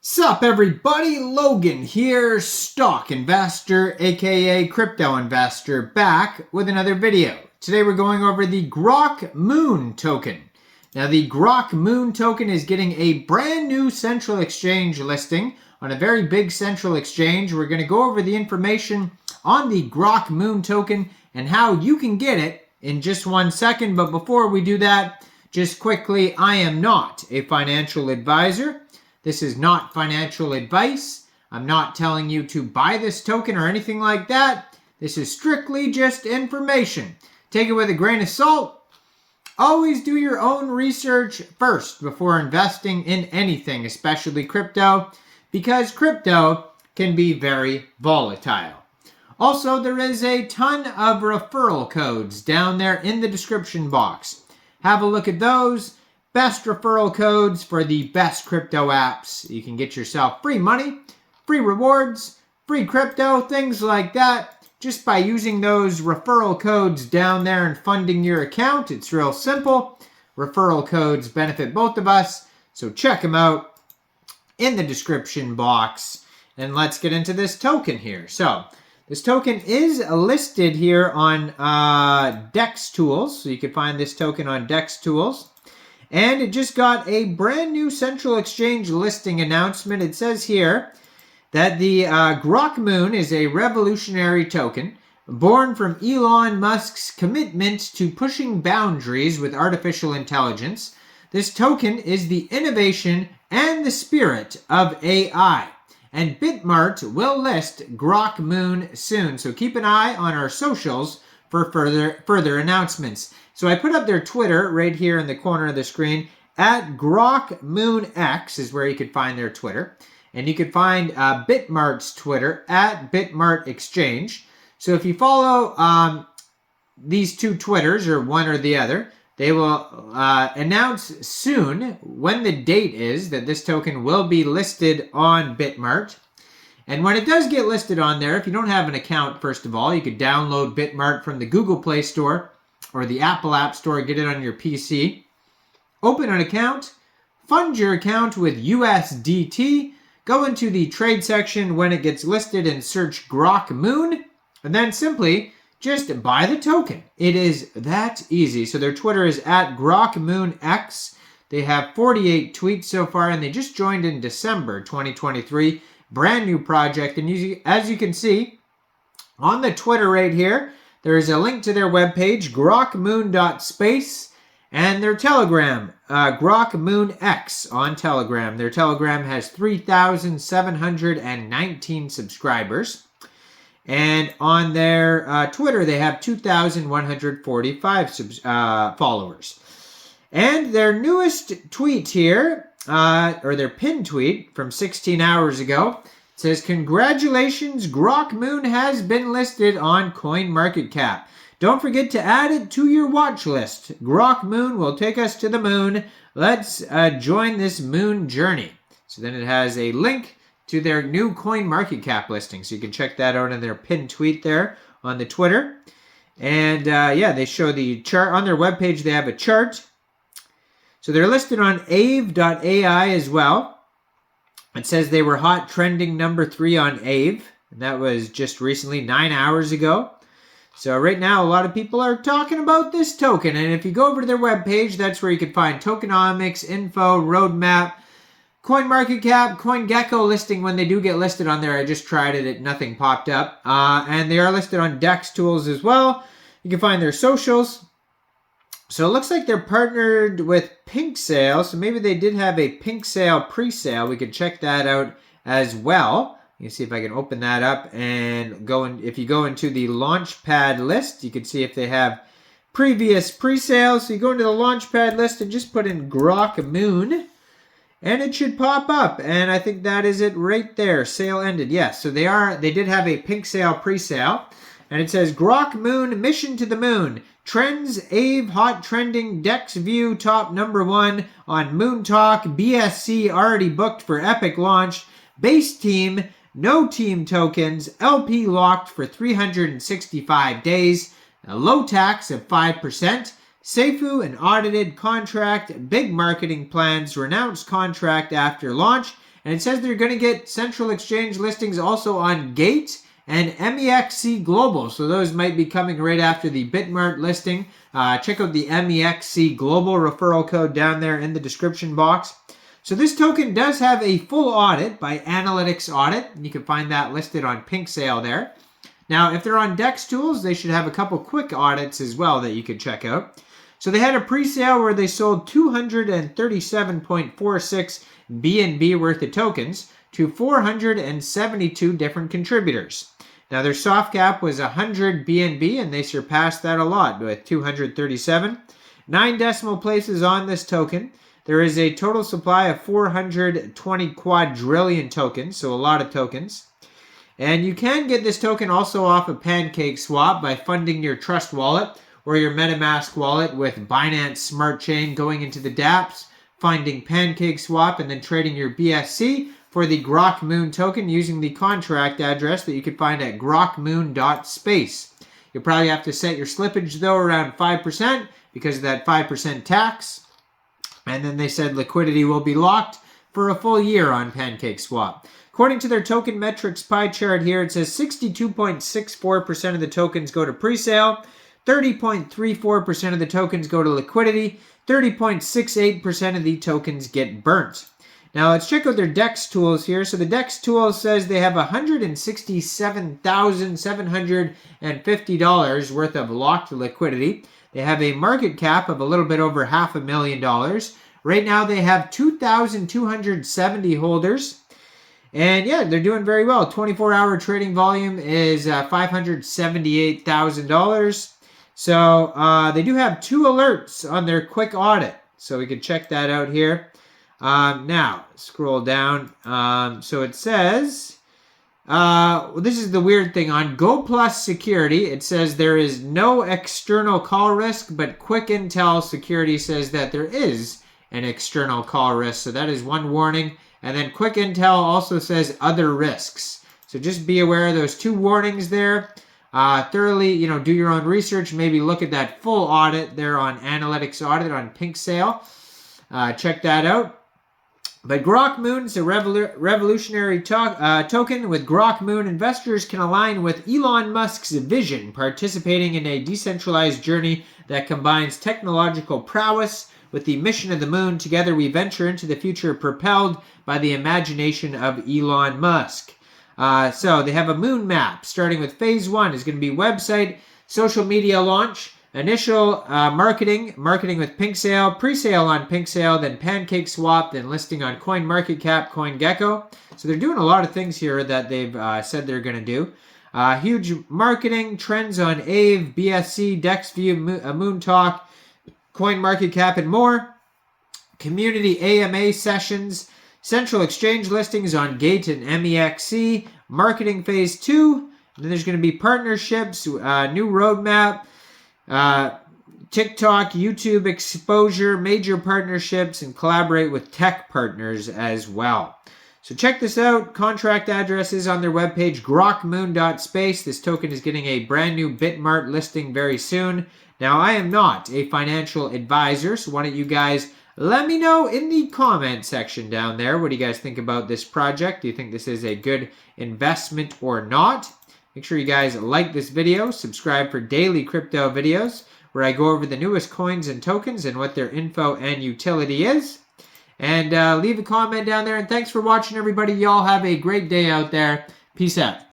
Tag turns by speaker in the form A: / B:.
A: Sup everybody, Logan here, stock investor aka crypto investor, back with another video. Today we're going over the Grokmoon token. Now the Grokmoon token is getting a brand new central exchange listing on a very big central exchange. We're going to go over the information on the Grokmoon token and how you can get it in just 1 second. But before we do that, just quickly, I am not a financial advisor. This is not financial advice. I'm not telling you to buy this token or anything like that. This is strictly just information. Take it with a grain of salt. Always do your own research first before investing in anything, especially crypto, because crypto can be very volatile. Also, there is a ton of referral codes down there in the description box. Have a look at those. Best referral codes for the best crypto apps. You can get yourself free money, free rewards, free crypto, things like that, just by using those referral codes down there and funding your account. It's real simple. Referral codes benefit both of us, so check them out in the description box. And let's get into this token here. So this token is listed here on DEX Tools, so you can find this token on DEX Tools. And it just got a brand new central exchange listing announcement. It says here that the Grokmoon is a revolutionary token born from Elon Musk's commitment to pushing boundaries with artificial intelligence. This token is the innovation and the spirit of AI. And Bitmart will list Grokmoon soon. So keep an eye on our socials for further announcements. So I put up their Twitter right here in the corner of the screen. At GrokmoonX is where you could find their Twitter. And you could find Bitmart's Twitter at Bitmart Exchange. So if you follow these two Twitters, or one or the other, they will announce soon when the date is that this token will be listed on Bitmart. And when it does get listed on there, if you don't have an account, first of all, you could download Bitmart from the Google Play Store or the Apple App Store, get it on your PC. Open an account, fund your account with USDT, go into the trade section when it gets listed and search Grokmoon, and then simply just buy the token. It is that easy. So their Twitter is at GrokmoonX. They have 48 tweets so far, and they just joined in December 2023. Brand new project. And as you can see on the Twitter right here, there is a link to their webpage, grokmoon.space, and their Telegram, GrokmoonX on Telegram. Their Telegram has 3,719 subscribers. And on their Twitter, they have 2,145 followers. And their newest tweet here, or their pinned tweet from 16 hours ago, says, "Congratulations, Grokmoon has been listed on CoinMarketCap. Don't forget to add it to your watch list. Grokmoon will take us to the moon. Let's join this moon journey." So then it has a link to their new CoinMarketCap listing. So you can check that out in their pinned tweet there on the Twitter. And yeah, they show the chart. On their webpage, they have a chart. So they're listed on Aave.ai as well. It says they were hot trending number 3 on Aave. And that was just recently, 9 hours ago. So right now, a lot of people are talking about this token. And if you go over to their webpage, that's where you can find tokenomics, info, roadmap, CoinMarketCap, CoinGecko listing when they do get listed on there. I just tried it, nothing popped up. And they are listed on DEX Tools as well. You can find their socials. So it looks like they're partnered with Pink Sale. So maybe they did have a Pink Sale pre-sale. We could check that out as well. You can see if I can open that up and go in. If you go into the Launchpad list, you can see if they have previous pre-sales. So you go into the Launchpad list and just put in Grokmoon, and it should pop up. And I think that is it right there. Sale ended. Yes, so they did have a Pink Sale pre-sale. And it says, Grokmoon Mission to the Moon. Trends, Aave, Hot Trending, Dex View, Top #1 on Moon Talk. BSC already booked for Epic launch. Base Team, no team tokens. LP locked for 365 days. A low tax of 5%. Seifu, an audited contract. Big marketing plans. Renounced contract after launch. And it says they're going to get central exchange listings also on Gate and MEXC Global. So those might be coming right after the Bitmart listing. Check out the MEXC Global referral code down there in the description box. So this token does have a full audit by Analytics Audit. You can find that listed on Pink Sale there. Now, if they're on DEX Tools, they should have a couple quick audits as well that you could check out. So they had a pre-sale where they sold 237.46 BNB worth of tokens to 472 different contributors. Now their soft cap was 100 BNB and they surpassed that a lot with 237. 9 decimal places on this token. There is a total supply of 420 quadrillion tokens, so a lot of tokens. And you can get this token also off of PancakeSwap by funding your Trust wallet or your MetaMask wallet with Binance Smart Chain, going into the dApps, finding PancakeSwap, and then trading your BSC for the Grokmoon token using the contract address that you can find at grokmoon.space. You'll probably have to set your slippage though around 5% because of that 5% tax. And then they said liquidity will be locked for a full year on PancakeSwap. According to their token metrics pie chart here, it says 62.64% of the tokens go to pre-sale, 30.34% of the tokens go to liquidity, 30.68% of the tokens get burnt. Now let's check out their DEX tools here. So the DEX tool says they have $167,750 worth of locked liquidity. They have a market cap of a little bit over $500,000. Right now they have 2,270 holders. And yeah, they're doing very well. 24-hour trading volume is $578,000. So they do have 2 alerts on their quick audit. So we can check that out here. Now, scroll down. So it says, this is the weird thing. On Go Plus Security, it says there is no external call risk, but Quick Intel Security says that there is an external call risk. So that is one warning. And then Quick Intel also says other risks. So just be aware of those 2 warnings there. Thoroughly, do your own research. Maybe look at that full audit there on Analytics Audit on Pink Sale. Check that out. But Grokmoon is a revolutionary token. With Grokmoon, investors can align with Elon Musk's vision, participating in a decentralized journey that combines technological prowess with the mission of the moon. Together we venture into the future propelled by the imagination of Elon Musk. So they have a moon map, starting with phase 1 is going to be website, social media launch, initial marketing with Pink Sale, pre-sale on Pink Sale, then PancakeSwap, then listing on CoinMarketCap, CoinGecko. So they're doing a lot of things here that they've said they're going to do. Huge marketing, trends on AVE, BSC, DexView, Moon Talk, CoinMarketCap, and more. Community AMA sessions, central exchange listings on Gate and MEXC, marketing phase 2, and then there's going to be partnerships, new roadmap, TikTok, YouTube exposure, major partnerships, and collaborate with tech partners as well. So check this out. Contract address is on their webpage, grokmoon.space. This token is getting a brand new Bitmart listing very soon. Now, I am not a financial advisor, so why don't you guys let me know in the comment section down there. What do you guys think about this project? Do you think this is a good investment or not? Make sure you guys like this video, subscribe for daily crypto videos where I go over the newest coins and tokens and what their info and utility is. And leave a comment down there. And thanks for watching, everybody. Y'all have a great day out there. Peace out.